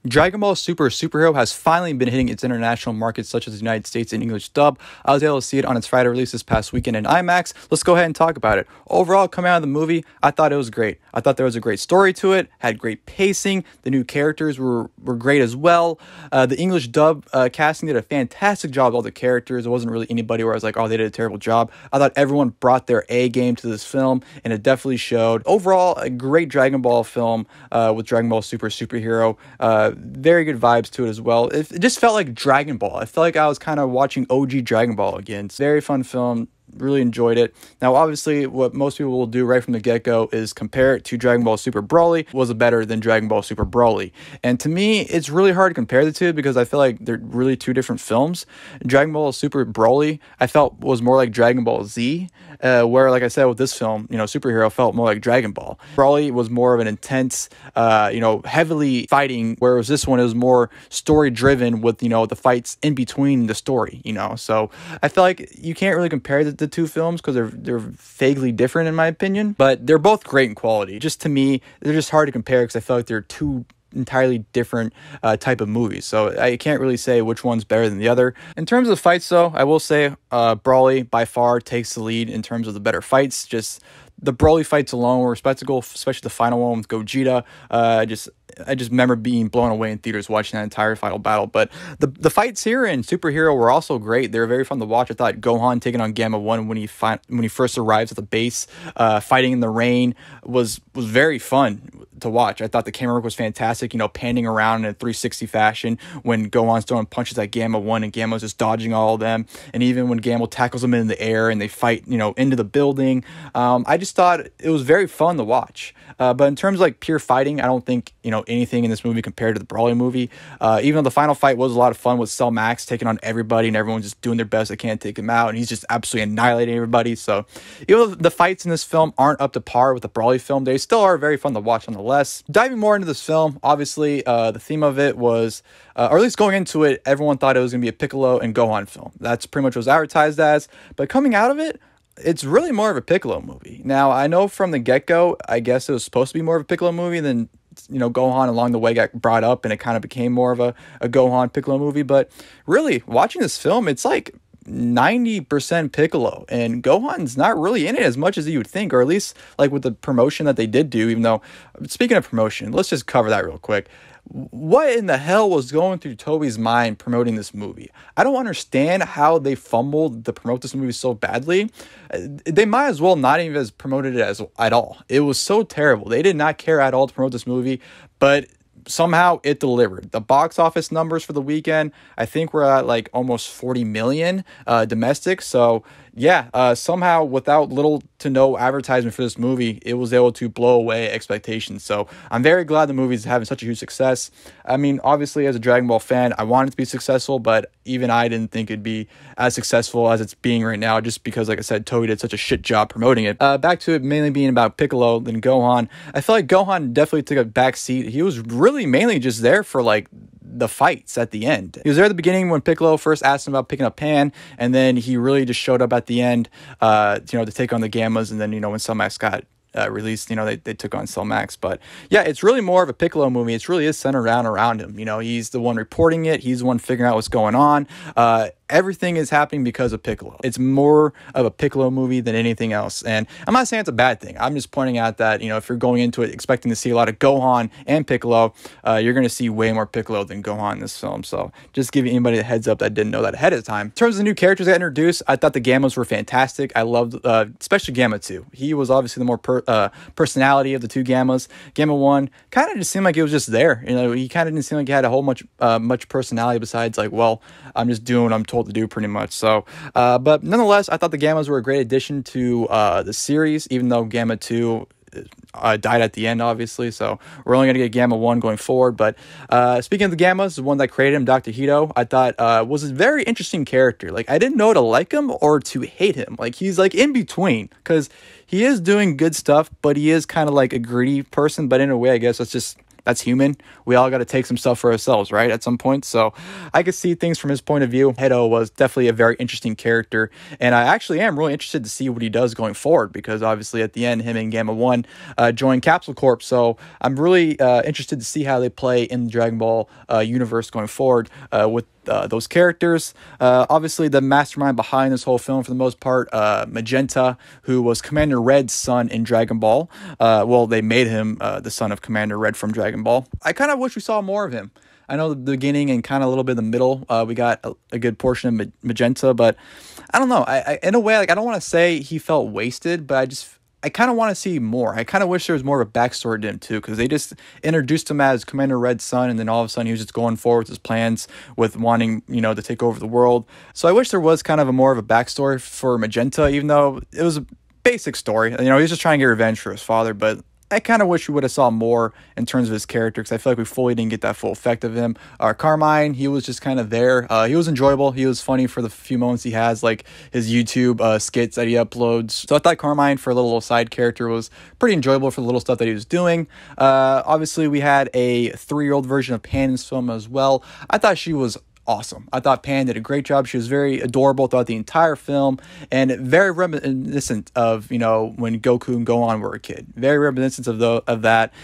Dragon Ball Super Superhero has finally been hitting its international markets such as the United States in English dub. I was able to see it on its Friday release this past weekend in IMAX. Let's go ahead and talk about it. Overall, coming out of the movie, I thought it was great. I thought there was a great story to it, had great pacing, the new characters were great as well. The English dub casting did a fantastic job with all the characters. It wasn't really anybody where I was like, oh, they did a terrible job. I thought everyone brought their A game to this film, and it definitely showed. Overall, a great Dragon Ball film with Dragon Ball Super Superhero. Very good vibes to it as well. It just felt like Dragon Ball. I felt like I was kind of watching OG Dragon Ball again. It's a very fun film. Really enjoyed it. Now, obviously, what most people will do right from the get-go is compare it to Dragon Ball Super Broly. Was it better than Dragon Ball Super Broly? And to me, it's really hard to compare the two because I feel like they're really two different films. Dragon Ball Super Broly, I felt was more like Dragon Ball Z, where, like I said, with this film, Superhero felt more like Dragon Ball. Broly was more of an intense, heavily fighting, whereas this one is more story-driven with, the fights in between the story, So I feel like you can't really compare the two films because they're vaguely different in my opinion, but they're both great in quality. Just to me, they're just hard to compare because I feel like they're two entirely different type of movies, so I can't really say which one's better than the other. In terms of fights though, I will say Broly by far takes the lead in terms of the better fights. Just the Broly fights alone were spectacle, especially the final one with Gogeta. I just remember being blown away in theaters watching that entire final battle. But the fights here in Superhero were also great. They were very fun to watch. I thought Gohan taking on Gamma 1 when he first arrives at the base, fighting in the rain was very fun to watch. I thought the camera work was fantastic, panning around in a 360 fashion when Gohan's throwing punches at Gamma 1 and Gamma's just dodging all of them. And even when Gamma tackles him in the air and they fight, into the building. I just thought it was very fun to watch. But in terms of like pure fighting, I don't think, anything in this movie compared to the Broly movie. Even though the final fight was a lot of fun with Cell Max taking on everybody and everyone's just doing their best they can to take him out. And he's just absolutely annihilating everybody. So even though the fights in this film aren't up to par with the Broly film, they still are very fun to watch nonetheless. Diving more into this film, obviously, the theme of it was, or at least going into it, everyone thought it was going to be a Piccolo and Gohan film. That's pretty much what it was advertised as. But coming out of it, it's really more of a Piccolo movie. Now, I know from the get-go, I guess it was supposed to be more of a Piccolo movie than, Gohan along the way got brought up and it kind of became more of a Gohan Piccolo movie. But really, watching this film, it's like 90% Piccolo, and Gohan's not really in it as much as you would think, or at least like with the promotion that they did do. Even though, speaking of promotion, let's just cover that real quick. What in the hell was going through Toei's mind promoting this movie? I don't understand how they fumbled to promote this movie so badly. They might as well not even have promoted it at all. It was so terrible. They did not care at all to promote this movie, but somehow it delivered. The box office numbers for the weekend, I think we're at like almost 40 million domestic. So yeah, somehow without little to no advertisement for this movie, it was able to blow away expectations. So I'm very glad the movie is having such a huge success. I mean, obviously as a Dragon Ball fan, I wanted it to be successful, but even I didn't think it'd be as successful as it's being right now, just because, like I said, Toei did such a shit job promoting it. Back to it mainly being about Piccolo than Gohan. I felt like Gohan definitely took a back seat. He was really mainly just there for like the fights at the end. He was there at the beginning when Piccolo first asked him about picking up Pan, and then he really just showed up at the end, to take on the Gammas, and then, when Cell Max got released, they took on Cell Max. But yeah, it's really more of a Piccolo movie. It really is centered around him. He's the one reporting it. He's the one figuring out what's going on. Everything is happening because of Piccolo. It's more of a Piccolo movie than anything else. And I'm not saying it's a bad thing. I'm just pointing out that, if you're going into it expecting to see a lot of Gohan and Piccolo, you're going to see way more Piccolo than Gohan in this film. So just giving anybody a heads up that didn't know that ahead of time. In terms of the new characters that introduced, I thought the Gammas were fantastic. I loved, especially Gamma 2. He was obviously the more personality of the two Gammas. Gamma 1 kind of just seemed like it was just there. He kind of didn't seem like he had a whole much personality besides like, well, I'm just doing what I'm told to do pretty much. So but nonetheless, I thought the Gammas were a great addition to the series, even though Gamma 2 died at the end, obviously. So we're only going to get Gamma 1 going forward. But speaking of the Gammas, the one that created him, Dr. Hito, I thought was a very interesting character. Like, I didn't know to like him or to hate him. Like, he's like in between, because he is doing good stuff, but he is kind of like a greedy person. But in a way, I guess that's that's human. We all got to take some stuff for ourselves, right? At some point. So I could see things from his point of view. Hedo was definitely a very interesting character. And I actually am really interested to see what he does going forward, because obviously at the end, him and Gamma 1 joined Capsule Corp. So I'm really interested to see how they play in the Dragon Ball universe going forward with those characters. Obviously, the mastermind behind this whole film, for the most part, Magenta, who was Commander Red's son in Dragon Ball. Well, they made him the son of Commander Red from Dragon Ball. I kind of wish we saw more of him. I know the beginning and kind of a little bit in the middle, we got a good portion of Magenta, but I don't know. I in a way, like, I don't want to say he felt wasted, but I kind of want to see more. I kind of wish there was more of a backstory to him too, because they just introduced him as Commander Red's son, and then all of a sudden he was just going forward with his plans with wanting, to take over the world. So I wish there was kind of more of a backstory for Magenta, even though it was a basic story. He was just trying to get revenge for his father, but I kind of wish we would have saw more in terms of his character, because I feel like we fully didn't get that full effect of him. Carmine, he was just kind of there. He was enjoyable. He was funny for the few moments he has, like his YouTube skits that he uploads. So I thought Carmine, for a little side character, was pretty enjoyable for the little stuff that he was doing. Obviously, we had a 3-year-old version of Pan in this film as well. I thought she was awesome. I thought Pan did a great job. She was very adorable throughout the entire film, and very reminiscent of when Goku and Gohan were a kid. Very reminiscent of that.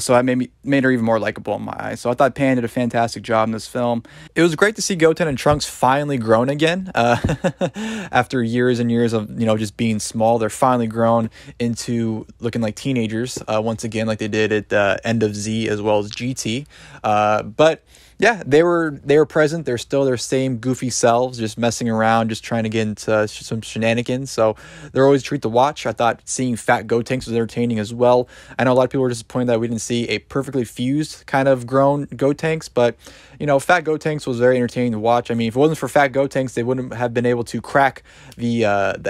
So I made her even more likable in my eyes. So I thought Pan did a fantastic job in this film. It was great to see Goten and Trunks finally grown again. After years and years of just being small, they're finally grown into looking like teenagers once again, like they did at the end of Z as well as GT. But yeah, they were present. They're still their same goofy selves, just messing around, just trying to get into some shenanigans. So they're always a treat to watch. I thought seeing Fat Gotenks was entertaining as well. I know a lot of people were disappointed that we didn't see a perfectly fused kind of grown Gotenks, but Fat Gotenks was very entertaining to watch. I mean, if it wasn't for Fat Gotenks, they wouldn't have been able to crack the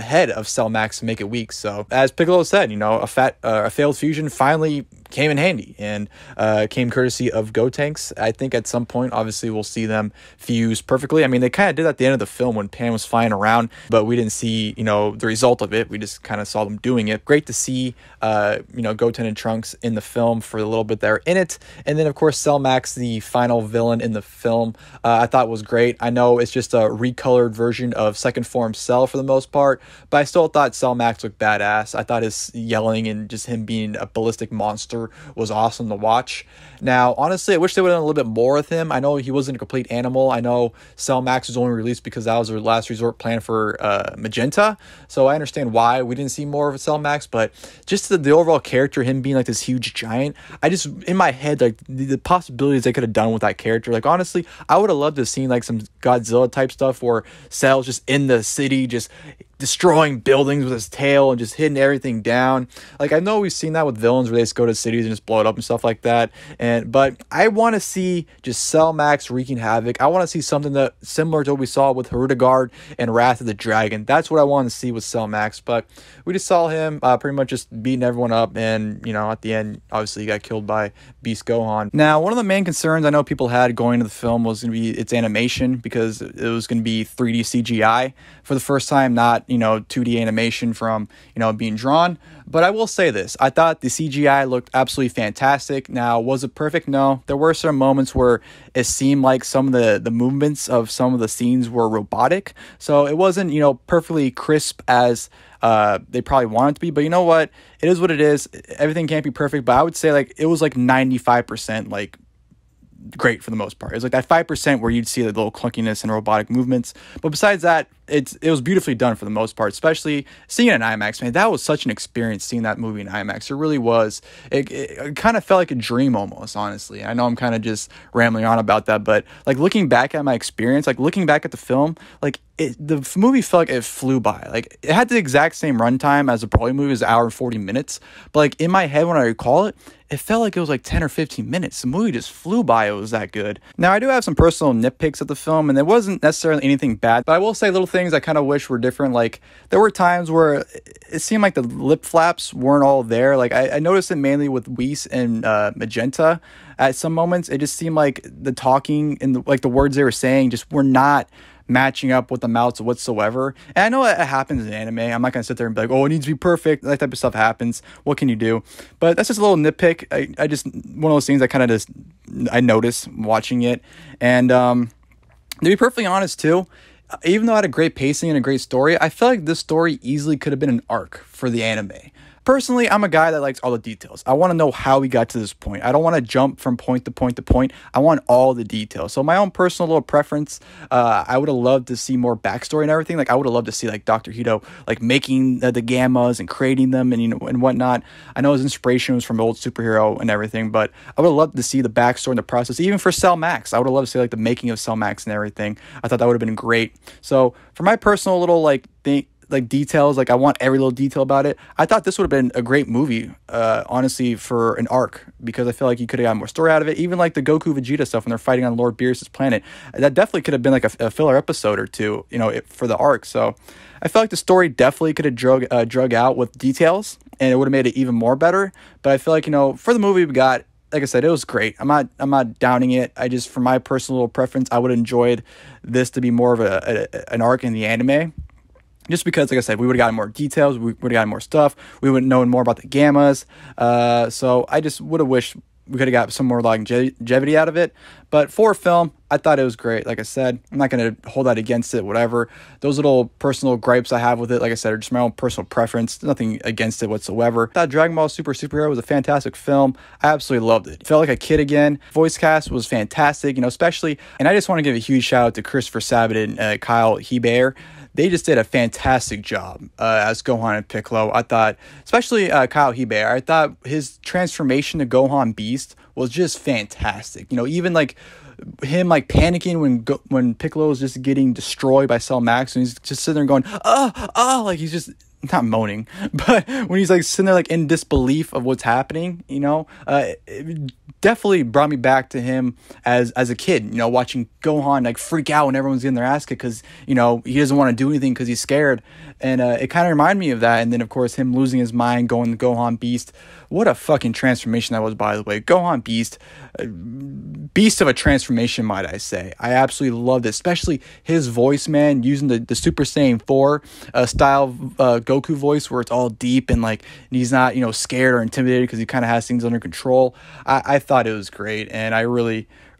head of Cell Max and make it weak. So as Piccolo said, a failed fusion finally came in handy and came courtesy of Gotenks. I think at some point, obviously, we'll see them fuse perfectly. I mean, they kind of did that at the end of the film when Pan was flying around, but we didn't see, the result of it. We just kind of saw them doing it. Great to see, Goten and Trunks in the film for the little bit they're in it. And then, of course, Cell Max, the final villain in the film, I thought was great. I know it's just a recolored version of Second Form Cell for the most part, but I still thought Cell Max looked badass. I thought his yelling and just him being a ballistic monster was awesome to watch. Now, honestly, I wish they would have done a little bit more with him. I know he wasn't a complete animal. I know Cell Max was only released because that was their last resort plan for Magenta. So I understand why we didn't see more of Cell Max, but just the overall character, him being like this huge giant, I just, in my head, like the possibilities they could have done with that character. Like, honestly, I would have loved to have seen like some Godzilla type stuff where Cell's just in the city, just destroying buildings with his tail and just hitting everything down. Like, I know we've seen that with villains where they just go to cities and just blow it up and stuff like that. But I want to see just Cell Max wreaking havoc. I want to see something that similar to what we saw with Hirudegarde and Wrath of the Dragon. That's what I want to see with Cell Max. But we just saw him pretty much just beating everyone up, and at the end, obviously, he got killed by Beast Gohan. Now, one of the main concerns I know people had going into the film was going to be its animation, because it was going to be 3D CGI for the first time, not 2D animation from being drawn. But I will say this, I thought the CGI looked absolutely fantastic. Now, was it perfect? No. There were some moments where it seemed like some of the movements of some of the scenes were robotic, so it wasn't perfectly crisp as they probably want it to be. But you know what, it is what it is. Everything can't be perfect, but I would say like it was like 95% like great for the most part. It was like that 5% where you'd see the little clunkiness and robotic movements, but besides that, it was beautifully done for the most part. Especially seeing it in IMAX, man, that was such an experience seeing that movie in IMAX. It really was. It kind of felt like a dream almost, honestly. I know I'm kind of just rambling on about that, but like looking back at my experience, like looking back at the film, like the movie felt like it flew by. Like it had the exact same runtime as a Broly movie, it was an hour and 40 minutes, but like in my head when I recall it, it felt like it was like 10 or 15 minutes. The movie just flew by. It was that good. Now, I do have some personal nitpicks at the film, and there wasn't necessarily anything bad, but I will say little things I kind of wish were different. Like, there were times where it seemed like the lip flaps weren't all there. Like, I noticed it mainly with Whis and Magenta. At some moments, it just seemed like the talking and the words they were saying just were not matching up with the mouths whatsoever. And I know it happens in anime. I'm not gonna sit there and be like, oh, it needs to be perfect. That type of stuff happens. What can you do? But that's just a little nitpick. I just, one of those things I kind of just, I noticed watching it. And to be perfectly honest too, even though it had a great pacing and a great story, I feel like this story easily could have been an arc for the anime. Personally, I'm a guy that likes all the details. I want to know how we got to this point. I don't want to jump from point to point to point. I want all the details. So my own personal little preference, I would have loved to see more backstory and everything. Like I would have loved to see like Dr. Hito like making the gammas and creating them and and whatnot. I know his inspiration was from old superhero and everything, but I would have loved to see the backstory and the process. Even for Cell Max, I would have loved to see like the making of Cell Max and everything. I thought that would have been great. So for my personal little details, like I want every little detail about it. I thought this would have been a great movie, honestly, for an arc, because I feel like you could have gotten more story out of it. Even like the Goku Vegeta stuff when they're fighting on Lord Beerus' planet, that definitely could have been like a filler episode or two, for the arc. So I felt like the story definitely could have drug out with details, and it would have made it even more better. But I feel like for the movie we got, like I said, it was great. I'm not downing it. I just, for my personal little preference, I would have enjoyed this to be more of an arc in the anime. Just because, like I said, we would have gotten more details, we would have gotten more stuff, we would have known more about the gammas. So I just would have wished we could have got some more longevity out of it. But for film, I thought it was great. Like I said, I'm not going to hold that against it, whatever. Those little personal gripes I have with it, like I said, are just my own personal preference. Nothing against it whatsoever. I thought Dragon Ball Super Superhero was a fantastic film. I absolutely loved it. Felt like a kid again. Voice cast was fantastic, especially. And I just want to give a huge shout out to Christopher Sabat and Kyle Hebert. They just did a fantastic job as Gohan and Piccolo. I thought, especially Kyle Hebert, I thought his transformation to Gohan Beast was just fantastic. Even like him like panicking when Piccolo is just getting destroyed by Cell Max, and he's just sitting there going, like he's just not moaning, but when he's like sitting there like in disbelief of what's happening, it definitely brought me back to him as a kid, watching Gohan like freak out when everyone's getting their ass kicked because, he doesn't want to do anything because he's scared. And it kind of reminded me of that. And then, of course, him losing his mind, going to Gohan Beast. What a fucking transformation that was, by the way. Gohan Beast, beast of a transformation, might I say. I absolutely loved it, especially his voice, man, using the Super Saiyan 4 style Goku voice, where it's all deep and like he's not, scared or intimidated because he kind of has things under control. I thought it was great, and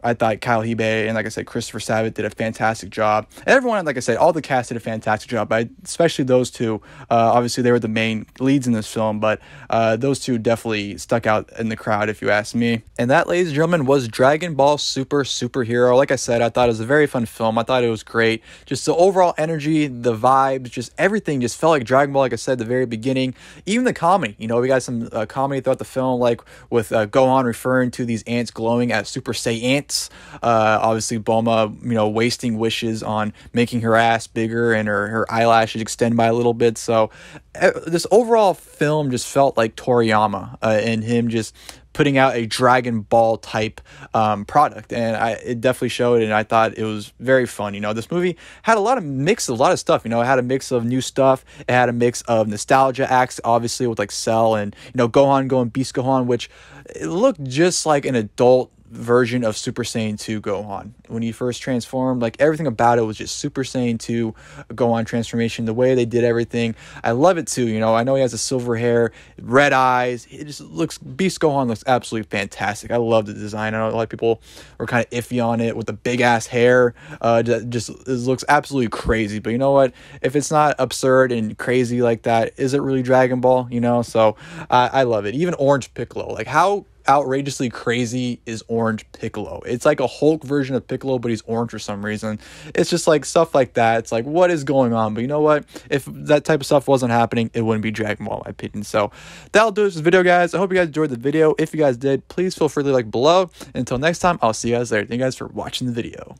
I thought Kyle Hebert and, like I said, Christopher Sabat did a fantastic job. Everyone, like I said, all the cast did a fantastic job, but especially those two. Obviously, they were the main leads in this film, but those two definitely stuck out in the crowd, if you ask me. And that, ladies and gentlemen, was Dragon Ball Super Superhero. Like I said, I thought it was a very fun film. I thought it was great. Just the overall energy, the vibes, just everything just felt like Dragon Ball, like I said at the very beginning. Even the comedy. We got some comedy throughout the film, like with Gohan referring to these ants glowing as Super Saiyans. Obviously Bulma, wasting wishes on making her ass bigger and her eyelashes extend by a little bit. So this overall film just felt like Toriyama and him just putting out a Dragon Ball type product, and it definitely showed, and I thought it was very fun. This movie had a lot of stuff. It had a mix of new stuff. It had a mix of nostalgia acts, obviously with like Cell and Gohan going Beast Gohan, which it looked just like an adult version of Super Saiyan 2 Gohan when he first transformed. Like everything about it was just Super Saiyan 2 Gohan transformation. The way they did everything, I love it too. I know he has the silver hair, red eyes. It just looks, Beast Gohan looks absolutely fantastic. I love the design. I know a lot of people were kind of iffy on it with the big ass hair. It looks absolutely crazy. But you know what? If it's not absurd and crazy like that, is it really Dragon Ball? So I love it. Even Orange Piccolo, like how outrageously crazy is Orange Piccolo? It's like a Hulk version of Piccolo, but he's orange for some reason. It's just like stuff like that. It's like, what is going on? But you know what? If that type of stuff wasn't happening, it wouldn't be Dragon Ball, in my opinion. So that'll do this video, guys. I hope you guys enjoyed the video. If you guys did, please feel free to like below. Until next time, I'll see you guys later. Thank you guys for watching the video.